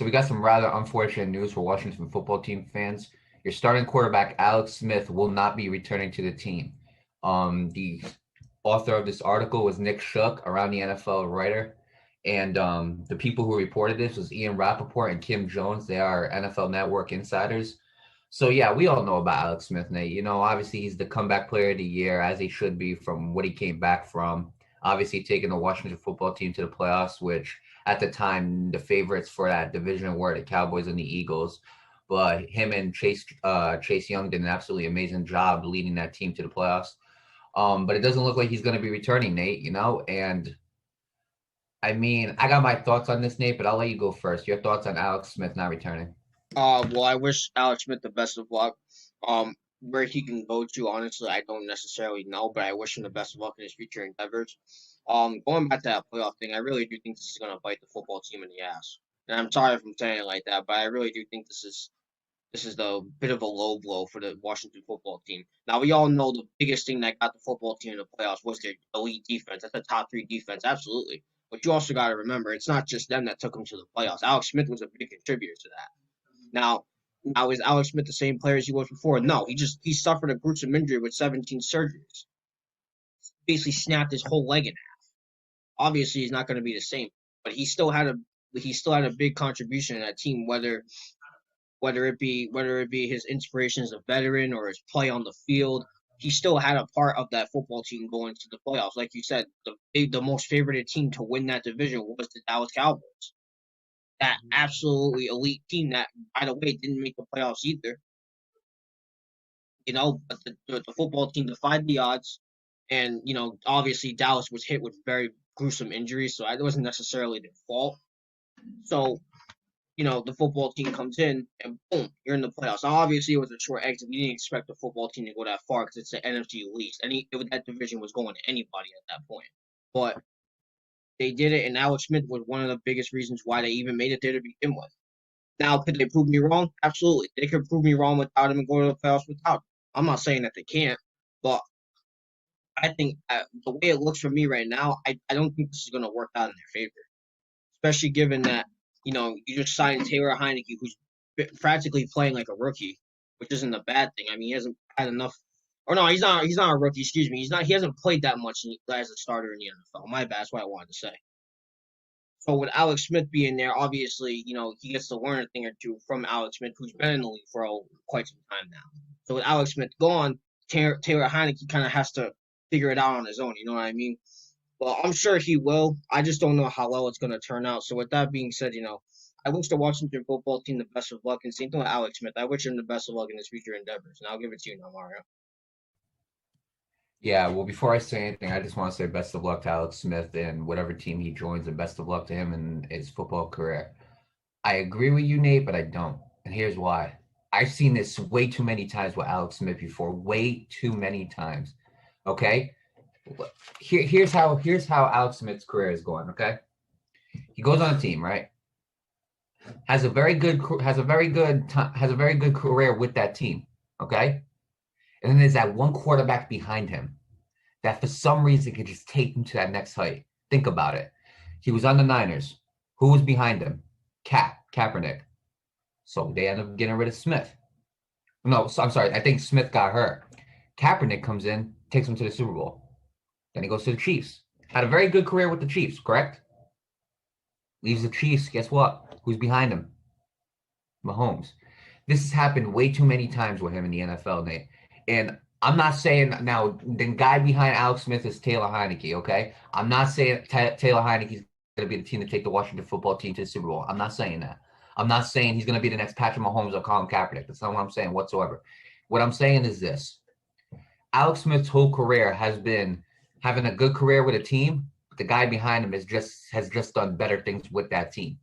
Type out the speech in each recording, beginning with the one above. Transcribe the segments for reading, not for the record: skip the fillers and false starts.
So we got some rather unfortunate news for Washington football team fans. Your starting quarterback, Alex Smith, will not be returning to the team. The author of this article was Nick Shook, around the NFL writer. And the people who reported this was Ian Rappaport and Kim Jones. They are NFL Network insiders. So yeah, we all know about Alex Smith, Nate. Obviously he's the comeback player of the year, as he should be from what he came back from. Obviously taking the Washington football team to the playoffs, which at the time the favorites for that division were the Cowboys and the Eagles. But him and Chase Young did an absolutely amazing job leading that team to the playoffs. But it doesn't look like he's going to be returning, Nate. And I mean, I got my thoughts on this, Nate, but I'll let you go first. Your thoughts on Alex Smith not returning? Well, I wish Alex Smith the best of luck. Where he can go to, honestly, I don't necessarily know, but I wish him the best of luck in his future endeavors. Going back to that playoff thing, I really do think this is gonna bite the football team in the ass. And I'm sorry if I'm saying it like that, but I really do think this is the bit of a low blow for the Washington football team. Now we all know the biggest thing that got the football team in the playoffs was their elite defense. That's a top three defense, absolutely. But you also got to remember, it's not just them that took them to the playoffs. Alex Smith was a big contributor to that. Now, now is Alex Smith the same player as he was before? No, he suffered a gruesome injury with 17 surgeries. Basically snapped his whole leg in half. Obviously, he's not going to be the same, but he still had a big contribution in that team. Whether it be his inspiration as a veteran or his play on the field, he still had a part of that football team going to the playoffs. Like you said, the most favored team to win that division was the Dallas Cowboys, that absolutely elite team that, by the way, didn't make the playoffs either. But the football team defied the odds, and obviously Dallas was hit with very gruesome injuries, so it wasn't necessarily their fault. So the football team comes in and boom, you're in the playoffs. Now, obviously, it was a short exit. We didn't expect the football team to go that far because it's the NFC least. That division was going to anybody at that point. But they did it, and Alex Smith was one of the biggest reasons why they even made it there to begin with. Now, could they prove me wrong? Absolutely. They could prove me wrong without him and go to the playoffs without him. I'm not saying that they can't, but I think the way it looks for me right now, I don't think this is going to work out in their favor, especially given that, you just signed Taylor Heineke, who's practically playing like a rookie, which isn't a bad thing. I mean, he hasn't had enough. Or no, he's not a rookie. Excuse me. He hasn't played that much as a starter in the NFL. My bad. That's what I wanted to say. So with Alex Smith being there, obviously, he gets to learn a thing or two from Alex Smith, who's been in the league for quite some time now. So with Alex Smith gone, Taylor Heineke kind of has to figure it out on his own. You know what I mean? Well, I'm sure he will. I just don't know how well it's going to turn out. So with that being said, I wish the Washington football team the best of luck. And same thing with Alex Smith. I wish him the best of luck in his future endeavors. And I'll give it to you now, Mario. Yeah, well, before I say anything, I just want to say best of luck to Alex Smith and whatever team he joins, and best of luck to him in his football career. I agree with you, Nate, but I don't. And here's why. I've seen this way too many times with Alex Smith before, way too many times. Okay? Here's how Alex Smith's career is going, okay? He goes on a team, right? Has a very good career with that team, okay? And then there's that one quarterback behind him that for some reason could just take him to that next height. Think about it. He was on the Niners. Who was behind him? Kaepernick. So they end up getting rid of Smith. No, so I'm sorry. I think Smith got hurt. Kaepernick comes in, takes him to the Super Bowl. Then he goes to the Chiefs. Had a very good career with the Chiefs, correct? Leaves the Chiefs. Guess what? Who's behind him? Mahomes. This has happened way too many times with him in the NFL, Nate. And I'm not saying now the guy behind Alex Smith is Taylor Heineke, okay? I'm not saying Taylor Heineke is going to be the team to take the Washington football team to the Super Bowl. I'm not saying that. I'm not saying he's going to be the next Patrick Mahomes or Colin Kaepernick. That's not what I'm saying whatsoever. What I'm saying is this. Alex Smith's whole career has been having a good career with a team, but the guy behind him has just done better things with that team.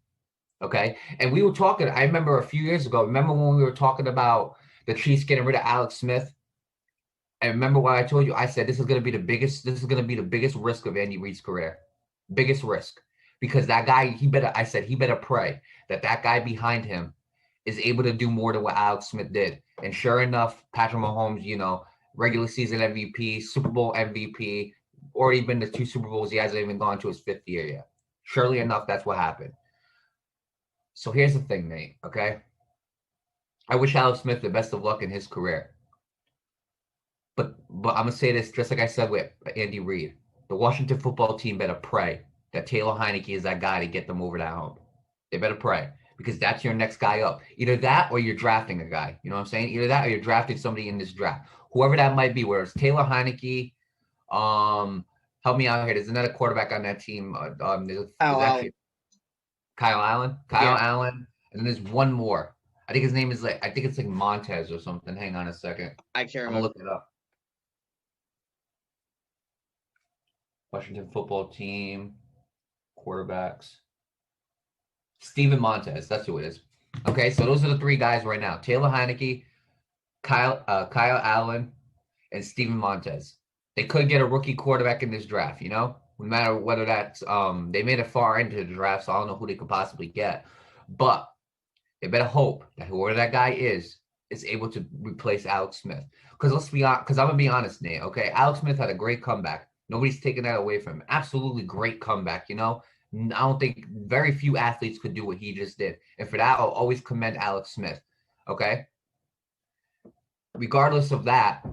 Okay. And we were talking, I remember a few years ago, remember when we were talking about the Chiefs getting rid of Alex Smith? And remember what I told you? I said this is going to be the biggest risk of Andy Reid's career. Biggest risk. Because that guy, he better pray that guy behind him is able to do more than what Alex Smith did. And sure enough, Patrick Mahomes, regular season MVP, Super Bowl MVP, already been to 2 Super Bowls. He hasn't even gone to his 5th year yet. Surely enough, that's what happened. So here's the thing, Nate. Okay, I wish Alex Smith the best of luck in his career. But I'm gonna say this just like I said with Andy Reid. The Washington football team better pray that Taylor Heineke is that guy to get them over that hump. They better pray because that's your next guy up. Either that or you're drafting a guy. You know what I'm saying? Either that or you're drafting somebody in this draft. Whoever that might be, whether it's Taylor Heineke, help me out here. There's another quarterback on that team. There's Kyle Allen. actually Kyle Allen. Kyle Yeah, Allen. And then there's one more. I think his name is I think it's like Montez or something. Hang on a second. I can't I'm gonna remember. look it up. Washington football team, quarterbacks. Steven Montez, that's who it is. Okay, so those are the three guys right now: Taylor Heineke, Kyle Allen, and Steven Montez. They could get a rookie quarterback in this draft. No matter whether that's they made it far into the draft, so I don't know who they could possibly get, but they better hope that whoever that guy is able to replace Alex Smith. Because let's be honest, because I'm gonna be honest, Nate. Okay, Alex Smith had a great comeback. Nobody's taking that away from him. Absolutely great comeback. I don't think very few athletes could do what he just did. And for that, I'll always commend Alex Smith. Okay. Regardless of that,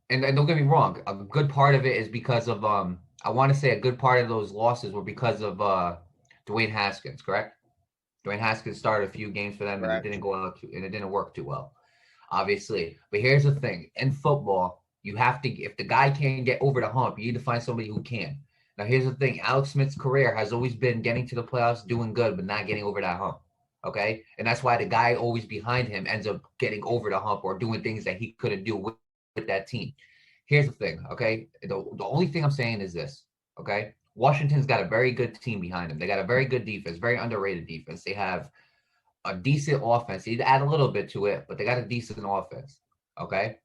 and don't get me wrong, a good part of it is because of I want to say a good part of those losses were because of Dwayne Haskins, correct? Dwayne Haskins started a few games for them and it Correct. didn't go out and it didn't work too well, obviously. But here's the thing: in football, you have to if the guy can't get over the hump, you need to find somebody who can. Now here's the thing: Alex Smith's career has always been getting to the playoffs, doing good, but not getting over that hump. Okay, and that's why the guy always behind him ends up getting over the hump or doing things that he couldn't do with that team. Here's the thing, okay? The only thing I'm saying is this, okay? Washington's got a very good team behind them. They got a very good defense, very underrated defense. They have a decent offense. You need to add a little bit to it, but they got a decent offense. Okay.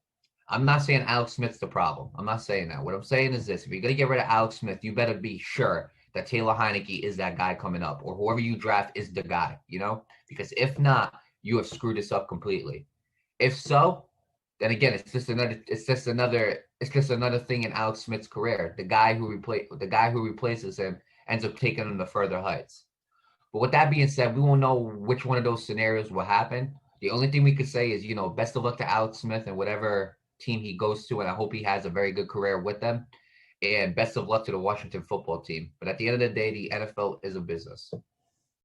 I'm not saying Alex Smith's the problem. I'm not saying that. What I'm saying is this: if you're gonna get rid of Alex Smith, you better be sure that Taylor Heineke is that guy coming up, or whoever you draft is the guy. Because if not, you have screwed this up completely. If so, then again, it's just another thing in Alex Smith's career. The guy who replaces him ends up taking him to further heights. But with that being said, we won't know which one of those scenarios will happen. The only thing we could say is, best of luck to Alex Smith and whatever team he goes to, and I hope he has a very good career with them. And best of luck to the Washington football team. But at the end of the day, the NFL is a business.